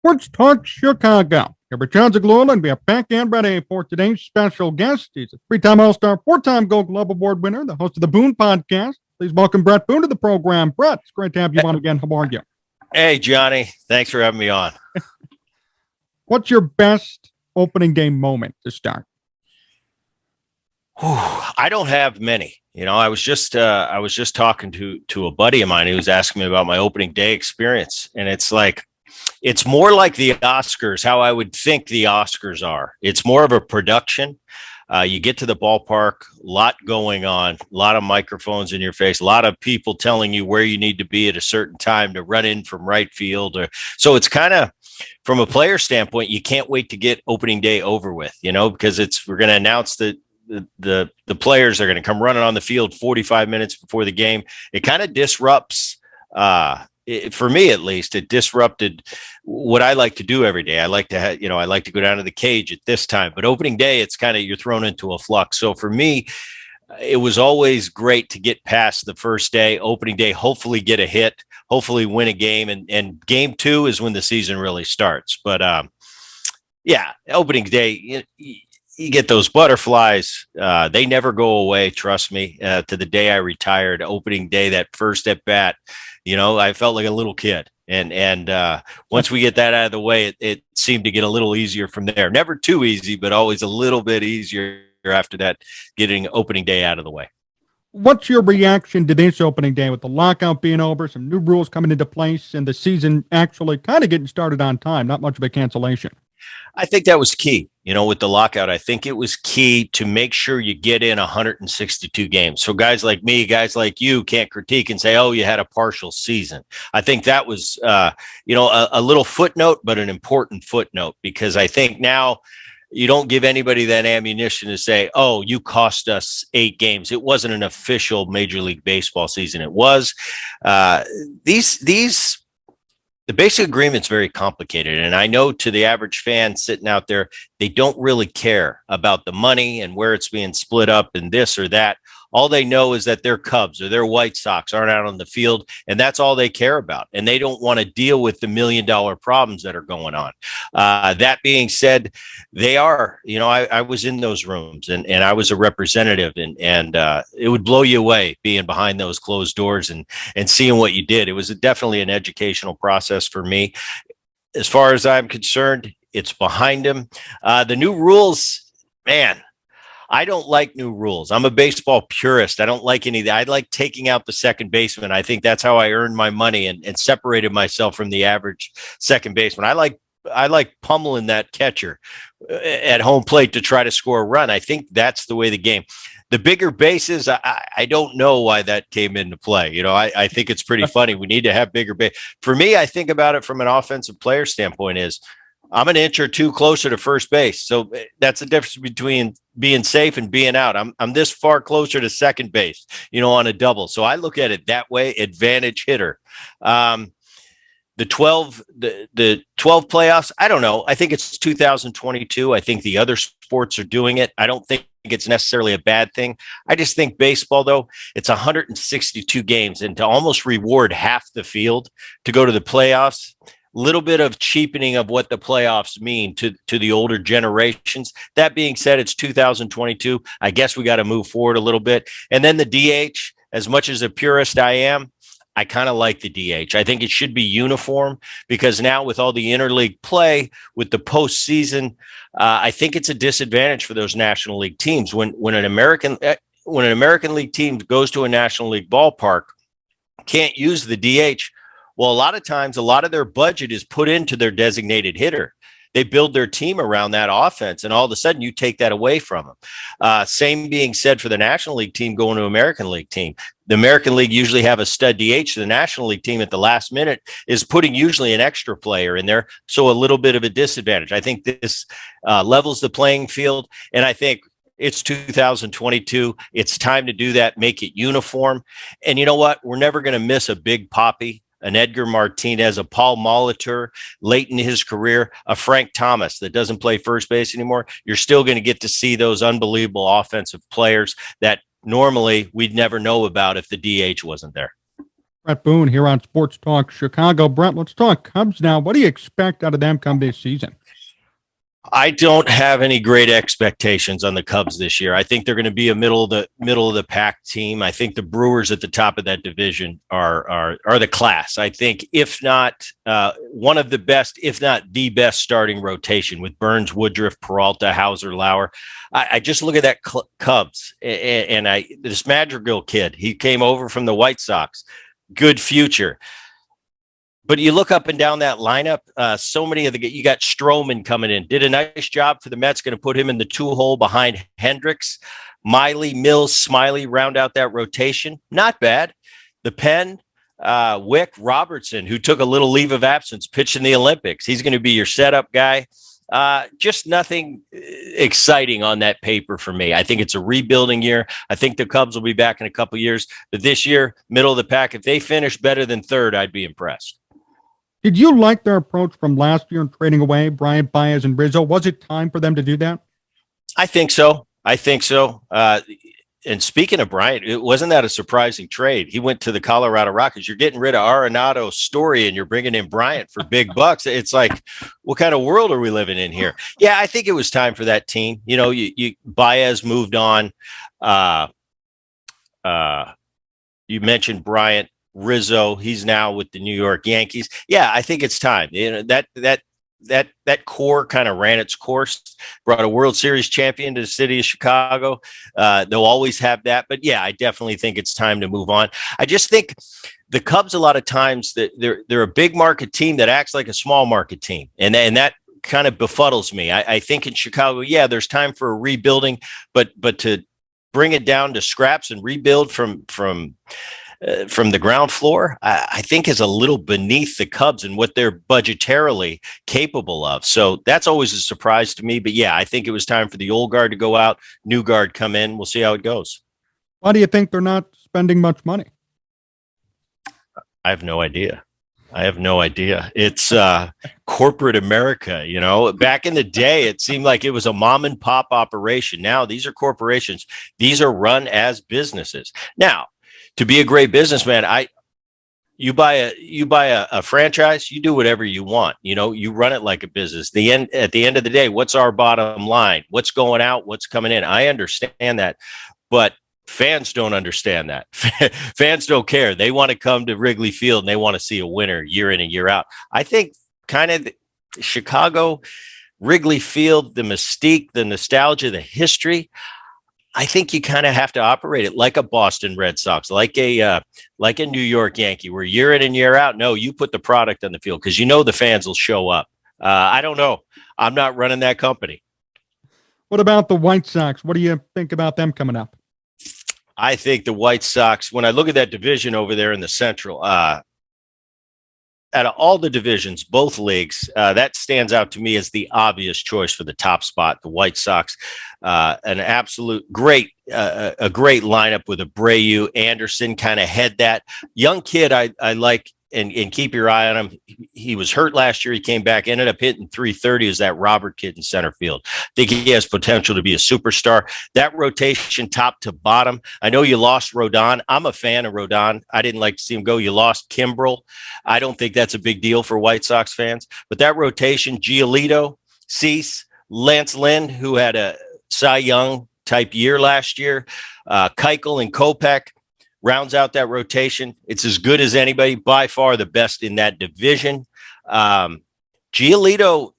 Sports Talk Chicago. Here with Jon Zaghloul, and we are back and ready for today's special guest. He's a three-time All-Star, four-time Gold Glove Award winner, the host of the Boone Podcast. Please welcome Bret Boone to the program. Bret, it's great to have you on again. How are you? Hey, Johnny. Thanks for having me on. What's your best opening day moment to start? I don't have many. I was just talking to a buddy of mine who was asking me about my opening day experience, and it's more like the Oscars, how I would think the Oscars are. It's more of a production. You get to the ballpark, a lot going on, a lot of microphones in your face, a lot of people telling you where you need to be at a certain time to run in from right field. So it's kind of, from a player standpoint, you can't wait to get opening day over with, because we're going to announce that the players are going to come running on the field 45 minutes before the game. It kind of disrupts, for me at least, it disrupted what I like to do every day. I like to I like to go down to the cage at this time, but opening day, it's kind of, you're thrown into a flux. So for me, it was always great to get past the first day, opening day, hopefully get a hit, hopefully win a game. And game two is when the season really starts. But opening day, you get those butterflies. They never go away. Trust me, to the day I retired, opening day, that first at bat, I felt like a little kid. And once we get that out of the way, it seemed to get a little easier from there. Never too easy, but always a little bit easier after that, getting opening day out of the way. What's your reaction to this opening day with the lockout being over, some new rules coming into place, and the season actually kind of getting started on time, not much of a cancellation? I think that was key, with the lockout. I think it was key to make sure you get in 162 games. So guys like me, guys like you can't critique and say, oh, you had a partial season. I think that was, a little footnote, but an important footnote, because I think now you don't give anybody that ammunition to say, oh, you cost us 8 games. It wasn't an official Major League Baseball season. It was the basic agreement's very complicated. And I know to the average fan sitting out there, they don't really care about the money and where it's being split up and this or that. All they know is that their Cubs or their White Sox aren't out on the field, and that's all they care about. And they don't want to deal with the $1 million problems that are going on. That being said, they are, I was in those rooms and I was a representative, and it would blow you away being behind those closed doors and seeing what you did. It was definitely an educational process for me. As far as I'm concerned, it's behind them. The new rules, man, I don't like new rules. I'm a baseball purist. I don't like any of that. I like taking out the second baseman. I think that's how I earned my money and separated myself from the average second baseman. I like pummeling that catcher at home plate to try to score a run. I think that's the way the game. The bigger bases, I don't know why that came into play. I think it's pretty funny. We need to have bigger base. For me, I think about it from an offensive player standpoint is, I'm an inch or two closer to first base. So that's the difference between being safe and being out. I'm this far closer to second base, on a double. So I look at it that way, advantage hitter. The 12 playoffs, I don't know. I think it's 2022. I think the other sports are doing it. I don't think it's necessarily a bad thing. I just think baseball, though, it's 162 games, and to almost reward half the field to go to the playoffs, little bit of cheapening of what the playoffs mean to the older generations. That being said, it's 2022. I guess we got to move forward a little bit. And then the DH, as much as a purist I am, I kind of like the DH. I think it should be uniform, because now with all the interleague play, with the postseason, I think it's a disadvantage for those National League teams. When an American League team goes to a National League ballpark, can't use the DH. Well, a lot of times, a lot of their budget is put into their designated hitter. They build their team around that offense, and all of a sudden you take that away from them. Same being said for the National League team going to American League team. The American League usually have a stud DH. The National League team at the last minute is putting usually an extra player in there, so a little bit of a disadvantage. I think this levels the playing field, and I think it's 2022. It's time to do that, make it uniform. And you know what? We're never going to miss a big poppy, an Edgar Martinez, a Paul Molitor late in his career, a Frank Thomas that doesn't play first base anymore. You're still going to get to see those unbelievable offensive players that normally we'd never know about if the DH wasn't there. Bret Boone here on Sports Talk Chicago. Bret, let's talk Cubs now. What do you expect out of them come this season? I don't have any great expectations on the Cubs this year. I think they're going to be a middle of the pack team. I think the Brewers at the top of that division are the class. I think if not one of the best, if not the best starting rotation with Burns, Woodruff, Peralta, Hauser, Lauer. I just look at that Cubs and this Madrigal kid. He came over from the White Sox. Good future. But you look up and down that lineup, so many of you got Stroman coming in, did a nice job for the Mets, going to put him in the 2-hole behind Hendricks. Miley, Mills, Smiley round out that rotation. Not bad. The pen, Wick, Robertson, who took a little leave of absence, pitched in the Olympics. He's going to be your setup guy. Just nothing exciting on that paper for me. I think it's a rebuilding year. I think the Cubs will be back in a couple years. But this year, middle of the pack, if they finish better than third, I'd be impressed. Did you like their approach from last year in trading away Bryant, Baez, and Rizzo? Was it time for them to do that? I think so. And speaking of Bryant, it wasn't that a surprising trade. He went to the Colorado Rockies. You're getting rid of Arenado, Story, and you're bringing in Bryant for big bucks. It's like, what kind of world are we living in here? Yeah, I think it was time for that team. You know, Baez moved on. You mentioned Bryant. Rizzo, he's now with the New York Yankees. Yeah, I think it's time. You know, that core kind of ran its course, brought a World Series champion to the city of Chicago. They'll always have that. But yeah, I definitely think it's time to move on. I just think the Cubs, a lot of times, that they're a big market team that acts like a small market team. And that kind of befuddles me. I think in Chicago, yeah, there's time for a rebuilding, but to bring it down to scraps and rebuild from the ground floor, I think is a little beneath the Cubs and what they're budgetarily capable of. So that's always a surprise to me. But yeah, I think it was time for the old guard to go out, new guard come in. We'll see how it goes. Why do you think they're not spending much money? I have no idea. It's corporate America. You know, back in the day, it seemed like it was a mom and pop operation. Now these are corporations. These are run as businesses. Now, to be a great businessman, you buy a franchise, you do whatever you want. You know, you run it like a business. At the end of the day, what's our bottom line? What's going out? What's coming in? I understand that, but fans don't understand that. Fans don't care. They want to come to Wrigley Field and they want to see a winner year in and year out. I think kind of Chicago, Wrigley Field, the mystique, the nostalgia, the history. I think you kind of have to operate it like a Boston Red Sox, like a New York Yankee, where year in and year out, no, you put the product on the field because you know the fans will show up. I don't know. I'm not running that company. What about the White Sox? What do you think about them coming up? I think the White Sox, when I look at that division over there in the Central, out of all the divisions, both leagues, that stands out to me as the obvious choice for the top spot. The White Sox, an absolute great, a great lineup with Abreu, Anderson kind of head that young kid. I like and keep your eye on him. He was hurt last year. He came back, ended up hitting .330 as that Robert kid in center field. I think he has potential to be a superstar. That rotation top to bottom. I know you lost Rodon. I'm a fan of Rodon. I didn't like to see him go. You lost Kimbrel. I don't think that's a big deal for White Sox fans, but that rotation, Giolito, Cease, Lance Lynn, who had a Cy Young type year last year, Keuchel and Kopech, rounds out that rotation. It's as good as anybody, by far the best in that division. Giolito,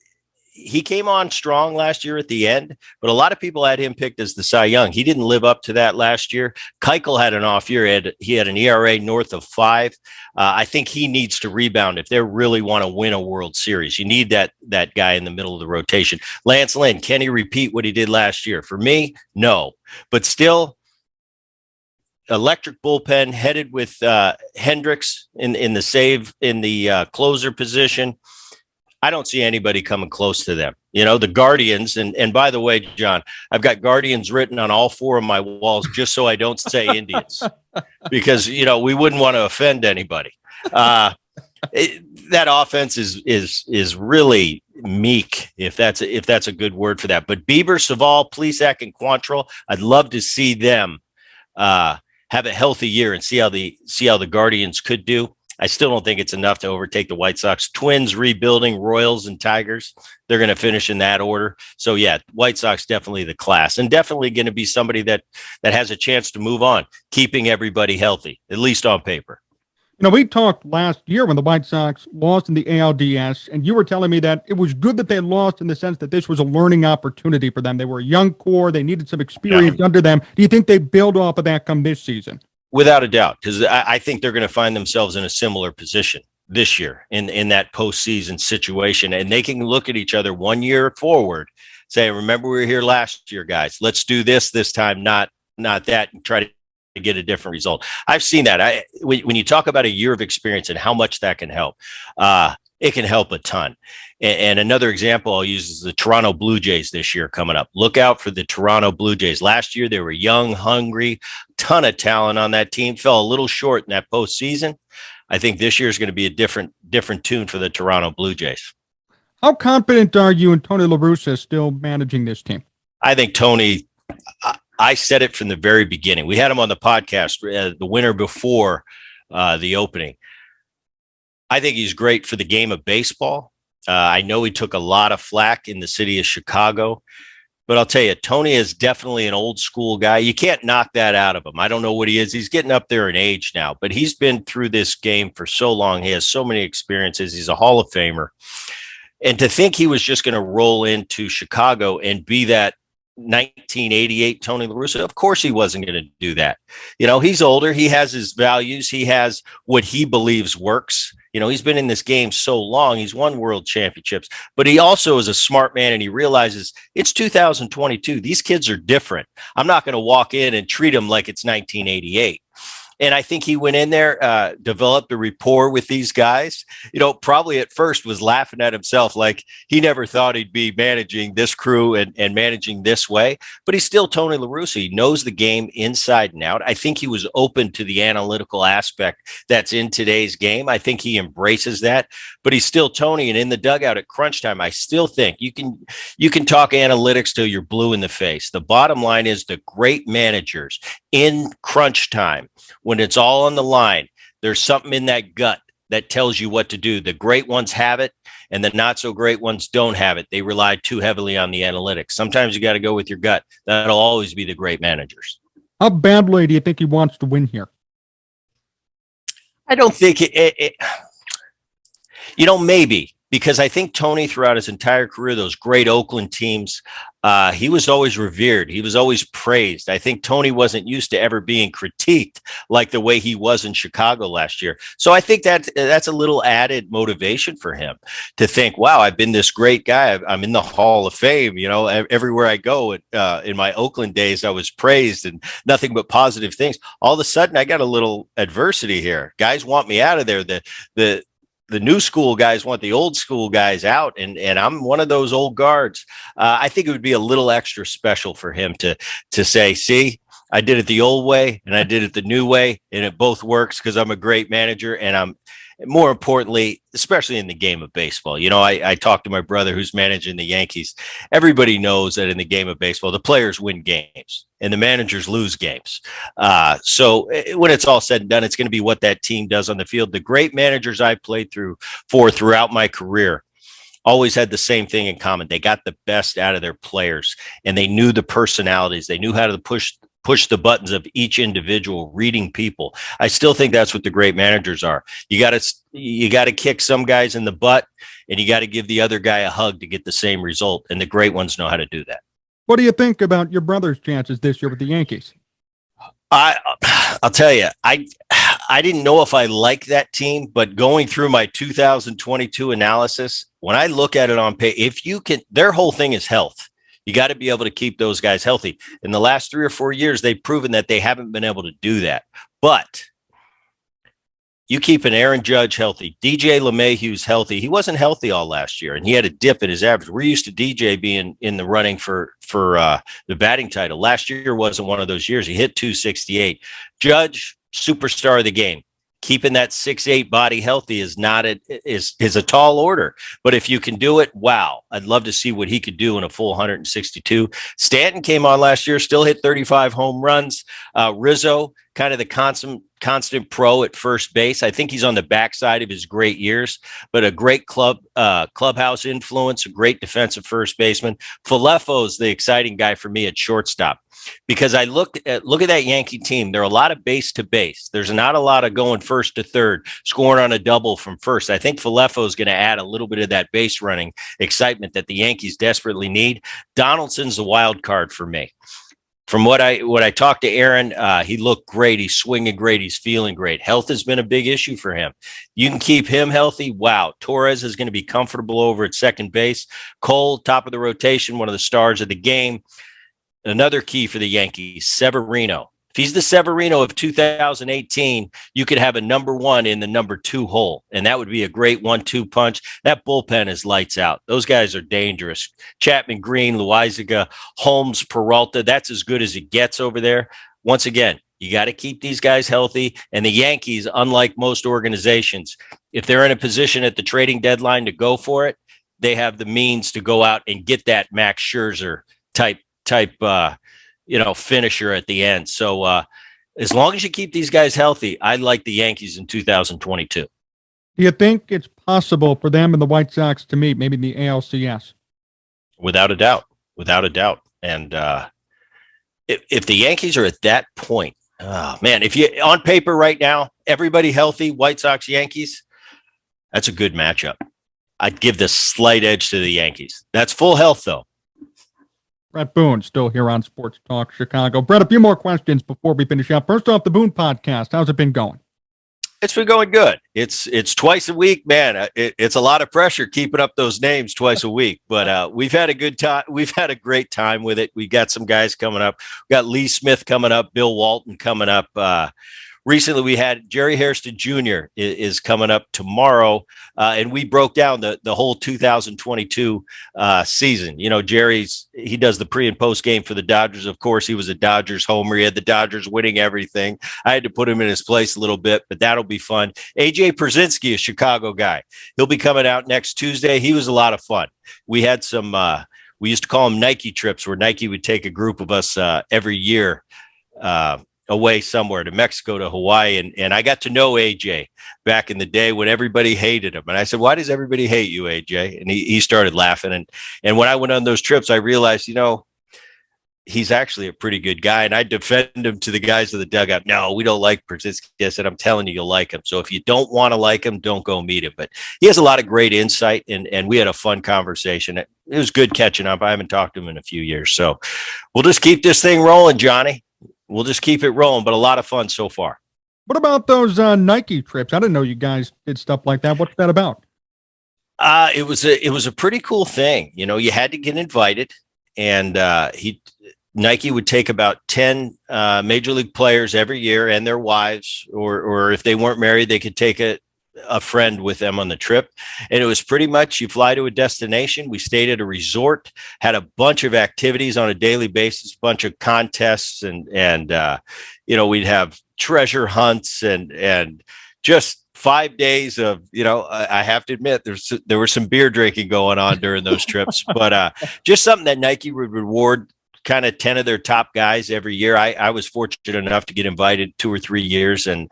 he came on strong last year at the end, but a lot of people had him picked as the Cy Young. He didn't live up to that last year. Keuchel had an off year. He had an ERA north of 5. I think he needs to rebound if they really want to win a World Series. You need that guy in the middle of the rotation. Lance Lynn, can he repeat what he did last year? For me, no. But still, electric bullpen headed with Hendricks in the closer position. I don't see anybody coming close to them. You know, the Guardians, and by the way, John, I've got Guardians written on all 4 of my walls just so I don't say Indians, because, you know, we wouldn't want to offend anybody. That offense is really meek, if that's a good word for that. But Bieber, Savall, Plesac, and Quantrill, I'd love to see them have a healthy year and see how the Guardians could do. I still don't think it's enough to overtake the White Sox. Twins rebuilding, Royals and Tigers. They're going to finish in that order. So yeah, White Sox definitely the class, and definitely going to be somebody that has a chance to move on, keeping everybody healthy, at least on paper. We talked last year when the White Sox lost in the ALDS, and you were telling me that it was good that they lost in the sense that this was a learning opportunity for them. They were a young core. They needed some experience under them. Do you think they build off of that come this season? Without a doubt, because I think they're going to find themselves in a similar position this year in that postseason situation. And they can look at each other 1 year forward, say, remember, we were here last year, guys. Let's do this time, not that, and try to get a different result. I've seen that. When you talk about a year of experience and how much that can help, it can help a ton. And another example I'll use is the Toronto Blue Jays this year coming up. Look out for the Toronto Blue Jays. Last year, they were young, hungry, ton of talent on that team, fell a little short in that postseason. I think this year is going to be a different tune for the Toronto Blue Jays. How confident are you in Tony La Russa still managing this team? I think Tony, I said it from the very beginning. We had him on the podcast, the winter before the opening. I think he's great for the game of baseball. I know he took a lot of flack in the city of Chicago, but I'll tell you, Tony is definitely an old school guy. You can't knock that out of him. I don't know what he is. He's getting up there in age now, but he's been through this game for so long. He has so many experiences. He's a Hall of Famer. And to think he was just going to roll into Chicago and be that 1988 Tony La Russa, of course he wasn't going to do that. He's older. He has his values. He has what he believes works. He's been in this game so long. He's won world championships, but he also is a smart man, and he realizes it's 2022. These kids are different. I'm not going to walk in and treat them like it's 1988. And I think he went in there, developed a rapport with these guys, probably at first was laughing at himself, like he never thought he'd be managing this crew and managing this way. But he's still Tony La Russa. He knows the game inside and out. I think he was open to the analytical aspect that's in today's game. I think he embraces that, but he's still Tony. And in the dugout at crunch time, I still think you can talk analytics till you're blue in the face. The bottom line is the great managers in crunch time, when it's all on the line, there's something in that gut that tells you what to do. The great ones have it, and the not so great ones don't have it. They rely too heavily on the analytics. Sometimes you got to go with your gut. That'll always be the great managers. How badly do you think he wants to win here? I don't think maybe, because I think Tony, throughout his entire career, those great Oakland teams, he was always revered. He was always praised. I think Tony wasn't used to ever being critiqued like the way he was in Chicago last year. So I think that's a little added motivation for him to think, wow, I've been this great guy. I'm in the Hall of Fame. Everywhere I go, in my Oakland days, I was praised and nothing but positive things. All of a sudden, I got a little adversity here. Guys want me out of there. The new school guys want the old school guys out, and I'm one of those old guards. I think it would be a little extra special for him to say, see, I did it the old way and I did it the new way, and it both works because I'm a great manager, and I'm, more importantly, especially in the game of baseball. I talked to my brother who's managing the Yankees. Everybody knows that in the game of baseball, the players win games and the managers lose games. So when it's all said and done, it's going to be what that team does on the field. The great managers I played throughout my career always had the same thing in common. They got the best out of their players, and they knew the personalities. They knew how to push the buttons of each individual, reading people. I still think that's what the great managers are. You got to kick some guys in the butt, and you got to give the other guy a hug to get the same result. And the great ones know how to do that. What do you think about your brother's chances this year with the Yankees? I'll tell you, I didn't know if I like that team, but going through my 2022 analysis, when I look at it on paper, their whole thing is health. You got to be able to keep those guys healthy. In the last 3 or 4 years, they've proven that they haven't been able to do that. But you keep an Aaron Judge healthy, DJ LeMahieu's healthy. He wasn't healthy all last year, and he had a dip in his average. We're used to DJ being in the running for the batting title. Last year wasn't one of those years. He hit 268. Judge, superstar of the game. Keeping that 6'8" body healthy is a tall order. But if you can do it, wow, I'd love to see what he could do in a full 162. Stanton came on last year, still hit 35 home runs. Rizzo kind of the constant pro at first base. I think he's on the backside of his great years, but a great clubhouse influence, a great defensive first baseman. Falefo's the exciting guy for me at shortstop, because I look at that Yankee team. There are a lot of base to base. There's not a lot of going first to third, scoring on a double from first. I think Falefo is going to add a little bit of that base running excitement that the Yankees desperately need. Donaldson's the wild card for me. From what I talked to Aaron, he looked great. He's swinging great. He's feeling great. Health has been a big issue for him. You can keep him healthy. Wow. Torres is going to be comfortable over at second base. Cole, top of the rotation, one of the stars of the game. Another key for the Yankees, Severino. If he's the Severino of 2018, you could have a number one in the number two hole, and that would be a great 1-2 punch. That bullpen is lights out. Those guys are dangerous. Chapman, Green, Loaizaga, Holmes, Peralta, that's as good as it gets over there. Once again, you got to keep these guys healthy, and the Yankees, unlike most organizations, if they're in a position at the trading deadline to go for it, they have the means to go out and get that Max Scherzer type finisher at the end. So as long as you keep these guys healthy, I like the Yankees in 2022. Do you think it's possible for them and the White Sox to meet, maybe in the ALCS? Without a doubt. And if the Yankees are at that point, man, if you on paper right now, everybody healthy, White Sox, Yankees, that's a good matchup. I'd give the slight edge to the Yankees. That's full health, though. Bret Boone, still here on Sports Talk Chicago. Bret, a few more questions before we finish up. First off, the Boone Podcast, how's it been going? It's been going good. It's twice a week, man. It's a lot of pressure keeping up those names twice a week, but we've had a good time. We've had a great time with it. We got some guys coming up. We got Lee Smith coming up, Bill Walton coming up. Recently, we had Jerry Hairston Jr. is coming up tomorrow, and we broke down the whole 2022 season. You know, he does the pre and post game for the Dodgers. Of course, he was a Dodgers homer. He had the Dodgers winning everything. I had to put him in his place a little bit, but that'll be fun. AJ Pierzynski, a Chicago guy, he'll be coming out next Tuesday. He was a lot of fun. We had some. We used to call them Nike trips, where Nike would take a group of us every year. Away somewhere to Mexico, to Hawaii. And I got to know AJ back in the day when everybody hated him. And I said, why does everybody hate you, AJ? And he started laughing. And when I went on those trips, I realized, he's actually a pretty good guy. And I defend him to the guys of the dugout. No, we don't like Pierzynski. I said, I'm telling you, you'll like him. So if you don't want to like him, don't go meet him. But he has a lot of great insight, and we had a fun conversation. It was good catching up. I haven't talked to him in a few years. So we'll just keep this thing rolling, Johnny. We'll just keep it rolling, but a lot of fun so far. What about those Nike trips? I didn't know you guys did stuff like that. What's that about? It was a pretty cool thing. You had to get invited, and Nike would take about 10 major league players every year and their wives, or if they weren't married, they could take a friend with them on the trip. And it was pretty much, you fly to a destination. We stayed at a resort, had a bunch of activities on a daily basis, bunch of contests, and we'd have treasure hunts and just 5 days of, I have to admit there was some beer drinking going on during those trips, but just something that Nike would reward kind of 10 of their top guys every year. I was fortunate enough to get invited 2 or 3 years, and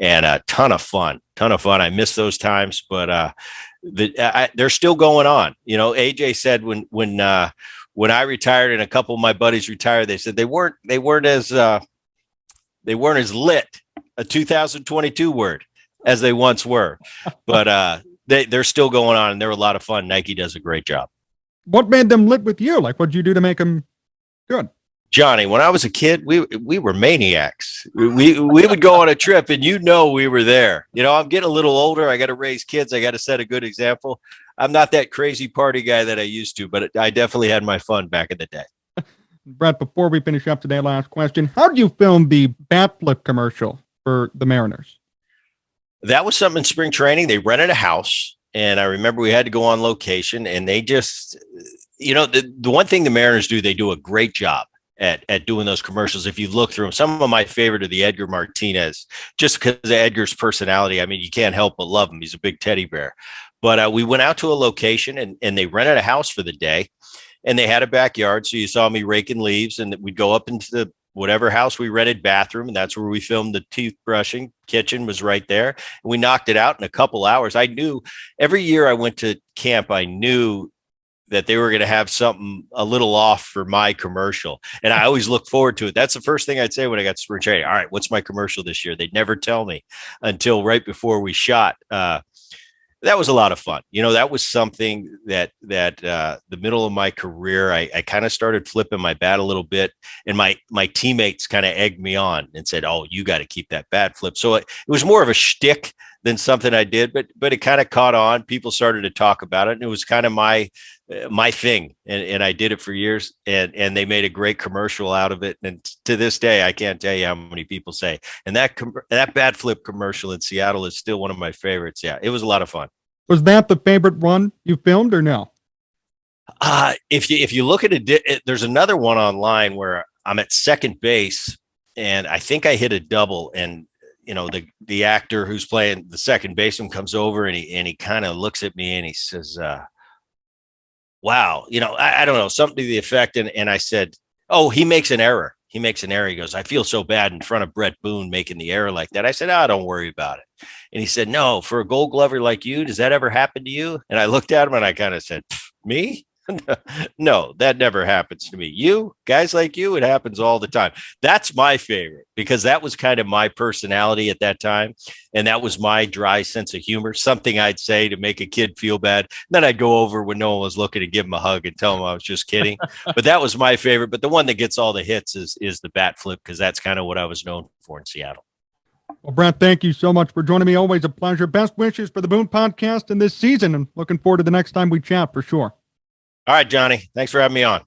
a ton of fun. I miss those times, but they're still going on. AJ said when I retired and a couple of my buddies retired, they said they weren't as lit, a 2022 word, as they once were, but they're still going on, and they're a lot of fun. Nike does a great job. What made them lit with you? Like, what'd you do to make them good? Johnny, when I was a kid, we were maniacs. We would go on a trip, and we were there. I'm getting a little older. I got to raise kids. I got to set a good example. I'm not that crazy party guy that I used to, but I definitely had my fun back in the day. Bret, before we finish up today, last question. How did you film the Batflip commercial for the Mariners? That was something in spring training. They rented a house, and I remember we had to go on location, and they just, the one thing the Mariners do, they do a great job at doing those commercials. If you look through them, some of my favorite are the Edgar Martinez, just because of Edgar's personality. I mean, you can't help but love him. He's a big teddy bear. But we went out to a location, and they rented a house for the day, and they had a backyard. So you saw me raking leaves, and we'd go up into whatever house we rented bathroom, and that's where we filmed the toothbrushing. Kitchen was right there. And we knocked it out in a couple hours. I knew every year I went to camp, I knew that they were going to have something a little off for my commercial. And I always look forward to it. That's the first thing I'd say when I got spring training. All right, what's my commercial this year? They'd never tell me until right before we shot. That was a lot of fun. That was something that the middle of my career, I kind of started flipping my bat a little bit, and my teammates kind of egged me on and said, "Oh, you got to keep that bat flip." So it was more of a shtick than something I did, but it kind of caught on. People started to talk about it, and it was kind of my thing, and I did it for years, and they made a great commercial out of it. And to this day, I can't tell you how many people say, and that bat flip commercial in Seattle is still one of my favorites. Yeah, it was a lot of fun. Was that the favorite one you filmed or no? If you look at it, there's another one online where I'm at second base, and I think I hit a double, and the actor who's playing the second baseman comes over, and he kind of looks at me and he says, wow, I don't know, something to the effect. And I said, oh, he makes an error. He goes, I feel so bad in front of Bret Boone making the error like that. I said, don't worry about it. And he said, no, for a Gold Glover like you, does that ever happen to you? And I looked at him and I kind of said, me? No, that never happens to me. You guys like you, it happens all the time. That's my favorite, because that was kind of my personality at that time. And that was my dry sense of humor, something I'd say to make a kid feel bad. Then I'd go over when no one was looking and give him a hug and tell him I was just kidding. But that was my favorite. But the one that gets all the hits is the bat flip, because that's kind of what I was known for in Seattle. Well, Brent, thank you so much for joining me. Always a pleasure. Best wishes for the Boone Podcast in this season, and looking forward to the next time we chat for sure. All right, Johnny. Thanks for having me on.